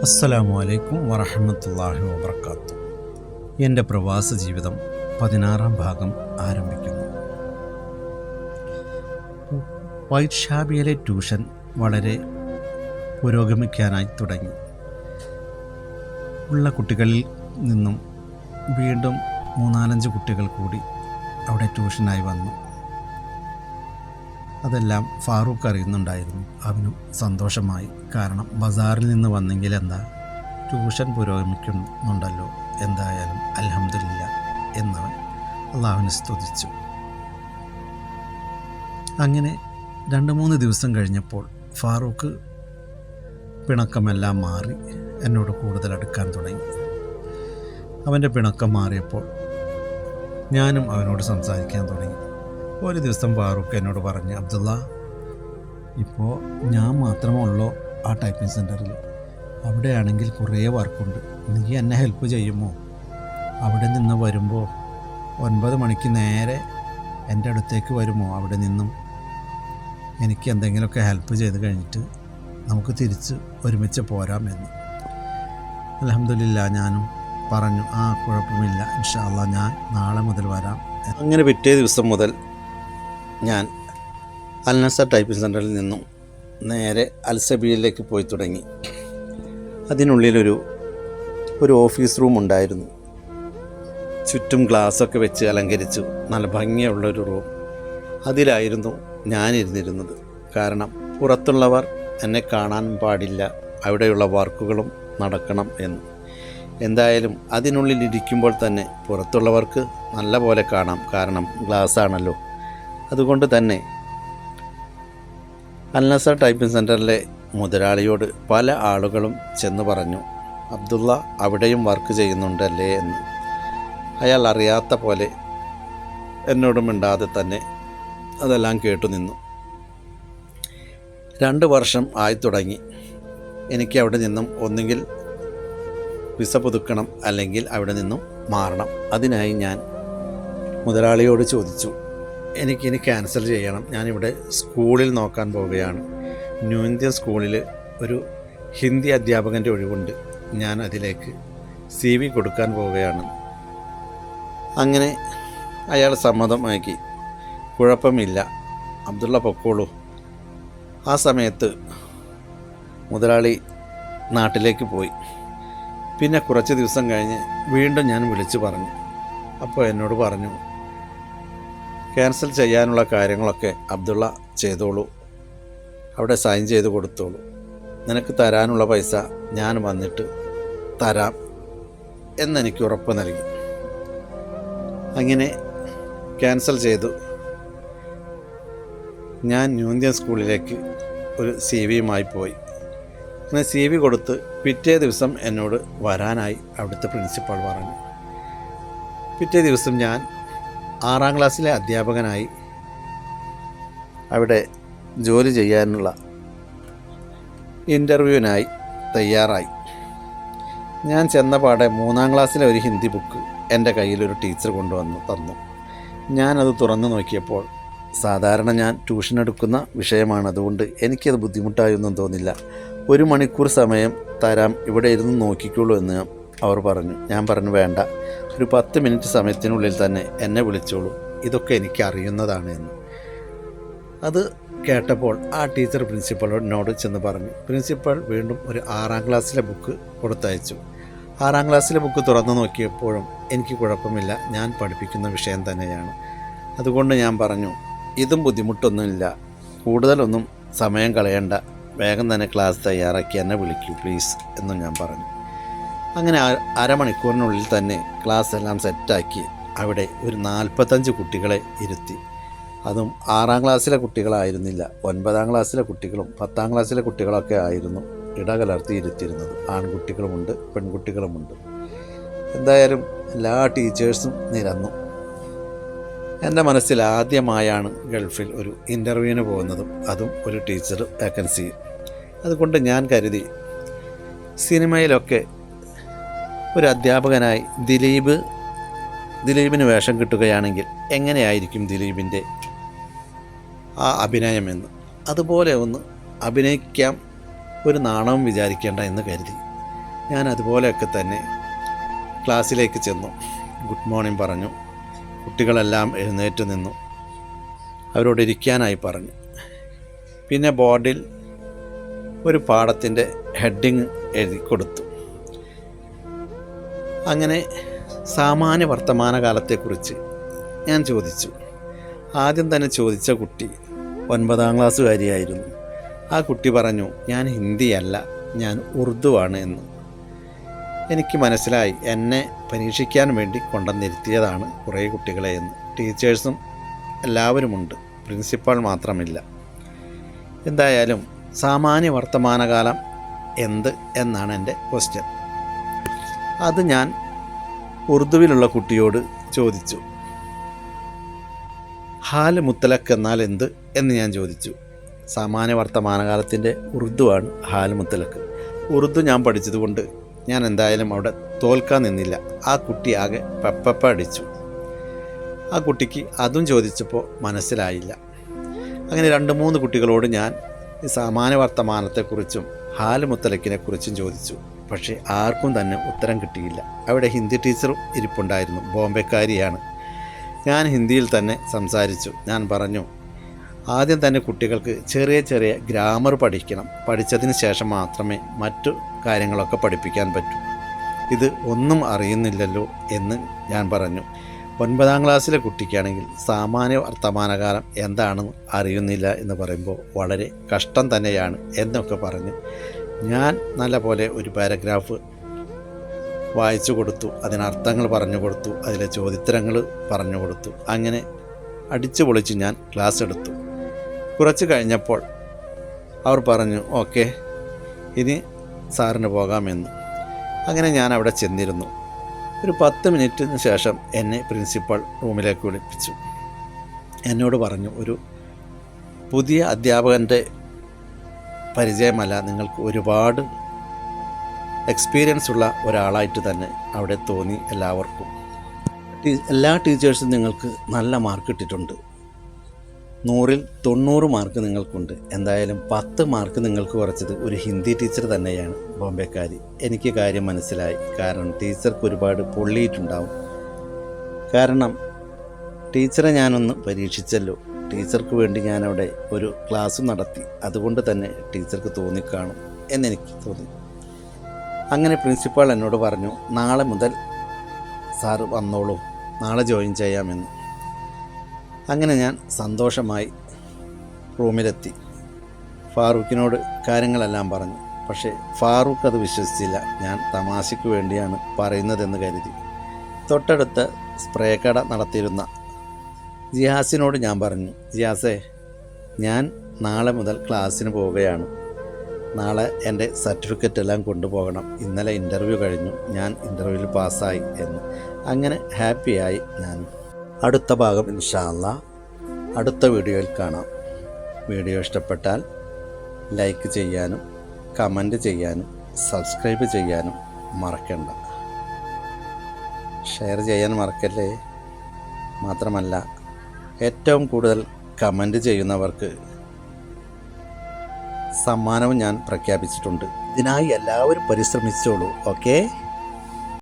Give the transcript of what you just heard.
അസ്സലാമു അലൈക്കും വറഹ്മത്തുള്ളാഹി വബറകാതുഹു. എൻ്റെ പ്രവാസ ജീവിതം 16-ാം ഭാഗം ആരംഭിക്കുന്നു. വൈറ്റ് ഷാബിയിലെ ട്യൂഷൻ വളരെ പുരോഗമിക്കാനായി തുടങ്ങി. ഉള്ള കുട്ടികളിൽ നിന്നും വീണ്ടും 3-4 കുട്ടികൾ കൂടി അവിടെ ട്യൂഷനായി വന്നു. അതെല്ലാം ഫാറൂഖ് അറിയുന്നുണ്ടായിരുന്നു. അവനും സന്തോഷമായി. കാരണം ബസാറിൽ നിന്ന് വന്നെങ്കിൽ എന്താ, ട്യൂഷൻ പുരോഗമിക്കുന്നുണ്ടല്ലോ, എന്തായാലും അൽഹംദുലില്ലാ എന്നവൻ അള്ളാഹുവിനെ സ്തുതിച്ചു. അങ്ങനെ 2-3 ദിവസം കഴിഞ്ഞപ്പോൾ ഫാറൂഖ് പിണക്കമെല്ലാം മാറി എന്നോട് കൂടുതൽ അടുക്കാൻ തുടങ്ങി. അവൻ്റെ പിണക്കം മാറിയപ്പോൾ ഞാനും അവനോട് സംസാരിക്കാൻ തുടങ്ങി. ഒരു ദിവസം ഫാറൂഖ് എന്നോട് പറഞ്ഞു, അബ്ദുള്ള, ഇപ്പോൾ ഞാൻ മാത്രമേ ഉള്ളൂ ആ ടൈപ്പിംഗ് സെൻറ്ററിൽ. അവിടെയാണെങ്കിൽ കുറേ വർക്കുണ്ട്. നീ എന്നെ ഹെൽപ്പ് ചെയ്യുമോ? അവിടെ നിന്ന് വരുമ്പോൾ 9 മണിക്ക് നേരെ എൻ്റെ അടുത്തേക്ക് വരുമോ? അവിടെ നിന്നും എനിക്ക് എന്തെങ്കിലുമൊക്കെ ഹെൽപ്പ് ചെയ്ത് കഴിഞ്ഞിട്ട് നമുക്ക് തിരിച്ച് ഒരുമിച്ച് പോരാമെന്ന്. അൽഹംദുലില്ലാ ഞാനും പറഞ്ഞു, കുഴപ്പമില്ല, ഇൻഷാ അല്ലാഹ് ഞാൻ നാളെ മുതൽ വരാം. അങ്ങനെ പിറ്റേ ദിവസം മുതൽ ഞാൻ അൽനസർ ടൈപ്പിംഗ് സെൻറ്ററിൽ നിന്നും നേരെ അൽസബീലിലേക്ക് പോയി തുടങ്ങി. അതിനുള്ളിലൊരു ഓഫീസ് റൂം ഉണ്ടായിരുന്നു. ചുറ്റും ഗ്ലാസ്സൊക്കെ വെച്ച് അലങ്കരിച്ചു നല്ല ഭംഗിയുള്ളൊരു റൂം. അതിലായിരുന്നു ഞാനിരുന്നിരുന്നത്. കാരണം പുറത്തുള്ളവർ എന്നെ കാണാൻ പാടില്ല, അവിടെയുള്ള വർക്കുകളും നടക്കണം എന്ന്. എന്തായാലും അതിനുള്ളിലിരിക്കുമ്പോൾ തന്നെ പുറത്തുള്ളവർക്ക് നല്ല പോലെ കാണാം, കാരണം ഗ്ലാസ് ആണല്ലോ. അതുകൊണ്ട് തന്നെ അൽനസർ ടൈപ്പിംഗ് സെൻറ്ററിലെ മുതലാളിയോട് പല ആളുകളും ചെന്ന് പറഞ്ഞു, അബ്ദുള്ള അവിടെയും വർക്ക് ചെയ്യുന്നുണ്ടല്ലേ എന്ന്. അയാൾ അറിയാത്ത പോലെ എന്നോട് മിണ്ടാതെ തന്നെ അതെല്ലാം കേട്ടു നിന്നു. 2 വർഷം ആയി തുടങ്ങി. എനിക്ക് അവിടെ നിന്നും ഒന്നുകിൽ വിസ പുതുക്കണം, അല്ലെങ്കിൽ അവിടെ നിന്നും മാറണം. അതിനായി ഞാൻ മുതലാളിയോട് ചോദിച്ചു, എനിക്കിനി ക്യാൻസൽ ചെയ്യണം. ഞാനിവിടെ സ്കൂളിൽ നോക്കാൻ പോവുകയാണ്. ന്യൂ ഇന്ത്യൻ സ്കൂളിൽ ഒരു ഹിന്ദി അധ്യാപകൻ്റെ ഒഴിവുണ്ട്. ഞാൻ അതിലേക്ക് CV കൊടുക്കാൻ പോവുകയാണ്. അങ്ങനെ അയാൾ സമ്മതമാക്കി. കുഴപ്പമില്ല അബ്ദുള്ള, പൊക്കോളൂ. ആ സമയത്ത് മുതലാളി നാട്ടിലേക്ക് പോയി. പിന്നെ കുറച്ച് ദിവസം കഴിഞ്ഞ് വീണ്ടും ഞാൻ വിളിച്ചു പറഞ്ഞു. അപ്പോൾ എന്നോട് പറഞ്ഞു, ക്യാൻസൽ ചെയ്യാനുള്ള കാര്യങ്ങളൊക്കെ അബ്ദുള്ള ചെയ്തോളൂ, അവിടെ സൈൻ ചെയ്ത് കൊടുത്തോളൂ. നിനക്ക് തരാനുള്ള പൈസ ഞാൻ വന്നിട്ട് തരാം എന്നെനിക്ക് ഉറപ്പ് നൽകി. അങ്ങനെ ക്യാൻസൽ ചെയ്തു. ഞാൻ ന്യൂ ഇന്ത്യൻ സ്കൂളിലേക്ക് ഒരു CV പോയി. അങ്ങനെ CV കൊടുത്ത് പിറ്റേ ദിവസം എന്നോട് വരാനായി അവിടുത്തെ പ്രിൻസിപ്പൾ പറഞ്ഞു. പിറ്റേ ദിവസം ഞാൻ 6-ാം ക്ലാസ്സിലെ അധ്യാപകനായി അവിടെ ജോലി ചെയ്യാനുള്ള ഇൻ്റർവ്യൂവിനായി തയ്യാറായി. ഞാൻ ചെന്നപാടെ 3-ാം ക്ലാസ്സിലെ ഒരു ഹിന്ദി ബുക്ക് എൻ്റെ കയ്യിലൊരു ടീച്ചർ കൊണ്ടുവന്ന് തന്നു. ഞാനത് തുറന്നു നോക്കിയപ്പോൾ, സാധാരണ ഞാൻ ട്യൂഷൻ എടുക്കുന്ന വിഷയമാണ്, അതുകൊണ്ട് എനിക്കത് ബുദ്ധിമുട്ടായൊന്നും തോന്നില്ല. 1 മണിക്കൂർ സമയം തരാം, ഇവിടെ ഇരുന്ന് നോക്കിക്കോളൂ എന്ന് അവർ പറഞ്ഞു. ഞാൻ പറഞ്ഞു, വേണ്ട, ഒരു 10 മിനിറ്റ് സമയത്തിനുള്ളിൽ തന്നെ എന്നെ വിളിച്ചോളൂ, ഇതൊക്കെ എനിക്ക് അറിയുന്നതാണ് എന്ന്. അത് കേട്ടപ്പോൾ ആ ടീച്ചർ പ്രിൻസിപ്പളിനോട് ചെന്ന് പറഞ്ഞു. പ്രിൻസിപ്പൾ വീണ്ടും ഒരു 6-ാം ക്ലാസ്സിലെ ബുക്ക് കൊടുത്തയച്ചു. 6-ാം ക്ലാസ്സിലെ ബുക്ക് തുറന്നു നോക്കിയപ്പോഴും എനിക്ക് കുഴപ്പമില്ല, ഞാൻ പഠിപ്പിക്കുന്ന വിഷയം തന്നെയാണ്. അതുകൊണ്ട് ഞാൻ പറഞ്ഞു, ഇതും ബുദ്ധിമുട്ടൊന്നുമില്ല, കൂടുതലൊന്നും സമയം കളയണ്ട, വേഗം തന്നെ ക്ലാസ് തയ്യാറാക്കി എന്നെ വിളിക്കൂ പ്ലീസ് എന്നും ഞാൻ പറഞ്ഞു. അങ്ങനെ അരമണിക്കൂറിനുള്ളിൽ തന്നെ ക്ലാസ് എല്ലാം സെറ്റാക്കി അവിടെ ഒരു 45 കുട്ടികളെ ഇരുത്തി. അതും 6-ാം ക്ലാസ്സിലെ കുട്ടികളായിരുന്നില്ല, 9-ാം ക്ലാസ്സിലെ കുട്ടികളും 10-ാം ക്ലാസ്സിലെ കുട്ടികളൊക്കെ ആയിരുന്നു ഇടകലർത്തി ഇരുത്തിയിരുന്നത്. ആൺകുട്ടികളുമുണ്ട്, പെൺകുട്ടികളുമുണ്ട്. എന്തായാലും എല്ലാ ടീച്ചേഴ്സും നിരന്നു. എൻ്റെ മനസ്സിൽ ആദ്യമായാണ് ഗൾഫിൽ ഒരു ഇൻ്റർവ്യൂവിന് പോകുന്നതും, അതും ഒരു ടീച്ചർ വേക്കൻസി. അതുകൊണ്ട് ഞാൻ കരുതി, സിനിമയിലൊക്കെ ഒരു അധ്യാപകനായി ദിലീപിന് വേഷം കിട്ടുകയാണെങ്കിൽ എങ്ങനെയായിരിക്കും ദിലീപിൻ്റെ ആ അഭിനയമെന്ന്. അതുപോലെ ഒന്ന് അഭിനയിക്കാം, ഒരു നാണവും വിചാരിക്കേണ്ട എന്ന് കരുതി ഞാൻ അതുപോലെയൊക്കെ തന്നെ ക്ലാസ്സിലേക്ക് ചെന്നു. ഗുഡ് മോർണിംഗ് പറഞ്ഞു. കുട്ടികളെല്ലാം എഴുന്നേറ്റ് നിന്നു. അവരോട് ഇരിക്കാനായി പറഞ്ഞു. പിന്നെ ബോർഡിൽ ഒരു പാഠത്തിൻ്റെ ഹെഡിങ് എഴുതി കൊടുത്തു. അങ്ങനെ സാമാന്യ വർത്തമാനകാലത്തെക്കുറിച്ച് ഞാൻ ചോദിച്ചു. ആദ്യം തന്നെ ചോദിച്ച കുട്ടി 9ാം ക്ലാസ്സുകാരിയായിരുന്നു. ആ കുട്ടി പറഞ്ഞു, ഞാൻ ഹിന്ദിയല്ല, ഞാൻ ഉറുദുവാണ് എന്ന്. എനിക്ക് മനസ്സിലായി എന്നെ പരീക്ഷിക്കാൻ വേണ്ടി കൊണ്ടുവന്നിരുത്തിയതാണ് കുറേ കുട്ടികളെ എന്ന്. ടീച്ചേഴ്സും എല്ലാവരുമുണ്ട്, പ്രിൻസിപ്പാൾ മാത്രമില്ല. എന്തായാലും സാമാന്യ വർത്തമാനകാലം എന്ത് എന്നാണ് എൻ്റെ ക്വസ്റ്റ്യൻ. അത് ഞാൻ ഉറുദുവിലുള്ള കുട്ടിയോട് ചോദിച്ചു. ഹാല് മുത്തലക്ക് എന്നാൽ എന്ത് എന്ന് ഞാൻ ചോദിച്ചു. സാമാന്യ വർത്തമാനകാലത്തിൻ്റെ ഉറുദുവാണ് ഹാല് മുത്തലക്ക്. ഉറുദു ഞാൻ പഠിച്ചതുകൊണ്ട് ഞാൻ എന്തായാലും അവിടെ തോൽക്കാൻ നിന്നില്ല. ആ കുട്ടി ആകെ പെപ്പപ്പ അടിച്ചു. ആ കുട്ടിക്ക് അതും ചോദിച്ചപ്പോൾ മനസ്സിലായില്ല. അങ്ങനെ 2-3 കുട്ടികളോട് ഞാൻ ഈ സാമാന്യ വർത്തമാനത്തെക്കുറിച്ചും ഹാല് മുത്തലക്കിനെക്കുറിച്ചും ചോദിച്ചു. പക്ഷേ ആർക്കും തന്നെ ഉത്തരം കിട്ടിയില്ല. അവിടെ ഹിന്ദി ടീച്ചറും ഇരിപ്പുണ്ടായിരുന്നു, ബോംബെക്കാരിയാണ്. ഞാൻ ഹിന്ദിയിൽ തന്നെ സംസാരിച്ചു. ഞാൻ പറഞ്ഞു, ആദ്യം തന്നെ കുട്ടികൾക്ക് ചെറിയ ചെറിയ ഗ്രാമർ പഠിക്കണം. പഠിച്ചതിന് ശേഷം മാത്രമേ മറ്റു കാര്യങ്ങളൊക്കെ പഠിപ്പിക്കാൻ പറ്റൂ. ഇത് ഒന്നും അറിയുന്നില്ലല്ലോ എന്ന് ഞാൻ പറഞ്ഞു. 9ാം ക്ലാസ്സിലെ കുട്ടിക്കാണെങ്കിൽ സാമാന്യ വർത്തമാനകാലം എന്താണെന്ന് അറിയുന്നില്ല എന്ന് പറയുമ്പോൾ വളരെ കഷ്ടം തന്നെയാണ് എന്നൊക്കെ പറഞ്ഞു. ഞാൻ നല്ല പോലെ ഒരു പാരഗ്രാഫ് വായിച്ചു കൊടുത്തു, അതിനർത്ഥങ്ങൾ പറഞ്ഞു കൊടുത്തു, അതിലെ ചോദ്യോത്തരങ്ങൾ പറഞ്ഞു കൊടുത്തു. അങ്ങനെ അടിച്ചു പൊളിച്ച് ഞാൻ ക്ലാസ് എടുത്തു. കുറച്ച് കഴിഞ്ഞപ്പോൾ അവർ പറഞ്ഞു, ഓക്കെ ഇനി സാറിന് പോകാമെന്ന്. അങ്ങനെ ഞാൻ അവിടെ ചെന്നിരുന്നു. ഒരു 10 മിനിറ്റിന് ശേഷം എന്നെ പ്രിൻസിപ്പൾ റൂമിലേക്ക് വിളിപ്പിച്ചു. എന്നോട് പറഞ്ഞു, ഒരു പുതിയ അധ്യാപകൻ്റെ പരിചയമല്ല, നിങ്ങൾക്ക് ഒരുപാട് എക്സ്പീരിയൻസ് ഉള്ള ഒരാളായിട്ട് തന്നെ അവിടെ തോന്നി എല്ലാവർക്കും. എല്ലാ ടീച്ചേഴ്സും നിങ്ങൾക്ക് നല്ല മാർക്ക് ഇട്ടിട്ടുണ്ട്. 100ൽ 90 മാർക്ക് നിങ്ങൾക്കുണ്ട്. എന്തായാലും 10 മാർക്ക് നിങ്ങൾക്ക് കുറച്ചത് ഒരു ഹിന്ദി ടീച്ചർ തന്നെയാണ്, ബോംബെക്കാരി. എനിക്ക് കാര്യം മനസ്സിലായി. കാരണം ടീച്ചർക്ക് ഒരുപാട് പൊള്ളിയിട്ടുണ്ടാവും. കാരണം ടീച്ചറെ ഞാനൊന്ന് പരീക്ഷിച്ചല്ലോ. ടീച്ചർക്ക് വേണ്ടി ഞാനവിടെ ഒരു ക്ലാസ് നടത്തി. അതുകൊണ്ട് തന്നെ ടീച്ചർക്ക് തോന്നിക്കാണും എന്നെനിക്ക് തോന്നി. അങ്ങനെ പ്രിൻസിപ്പാൾ എന്നോട് പറഞ്ഞു, നാളെ മുതൽ സാറ് വന്നോളൂ, നാളെ ജോയിൻ ചെയ്യാമെന്ന്. അങ്ങനെ ഞാൻ സന്തോഷമായി റൂമിലെത്തി. ഫാറൂഖിനോട് കാര്യങ്ങളെല്ലാം പറഞ്ഞു. പക്ഷേ ഫാറൂഖ് അത് വിശ്വസിച്ചില്ല. ഞാൻ തമാശയ്ക്ക് വേണ്ടിയാണ് പറയുന്നതെന്ന് കരുതി. തൊട്ടടുത്ത സ്പ്രേ കട നടത്തിയിരുന്ന ജിയാസിനോട് ഞാൻ പറഞ്ഞു, ജിയാസേ, ഞാൻ നാളെ മുതൽ ക്ലാസ്സിന് പോവുകയാണ്. നാളെ എൻ്റെ സർട്ടിഫിക്കറ്റ് എല്ലാം കൊണ്ടുപോകണം. ഇന്നലെ ഇൻ്റർവ്യൂ കഴിഞ്ഞു, ഞാൻ ഇൻ്റർവ്യൂവിൽ പാസ്സായി എന്ന്. അങ്ങനെ ഹാപ്പിയായി ഞാൻ. അടുത്ത ഭാഗം ഇൻഷാ അല്ലാഹ് അടുത്ത വീഡിയോയിൽ കാണാം. വീഡിയോ ഇഷ്ടപ്പെട്ടാൽ ലൈക്ക് ചെയ്യാനും കമൻറ്റ് ചെയ്യാനും സബ്സ്ക്രൈബ് ചെയ്യാനും മറക്കണ്ട. ഷെയർ ചെയ്യാൻ മറക്കല്ലേ. മാത്രമല്ല ഏറ്റവും കൂടുതൽ കമൻറ്റ് ചെയ്യുന്നവർക്ക് സമ്മാനവും ഞാൻ പ്രഖ്യാപിച്ചിട്ടുണ്ട്. ഇതിനായി എല്ലാവരും പരിശ്രമിച്ചോളൂ. ഓക്കേ.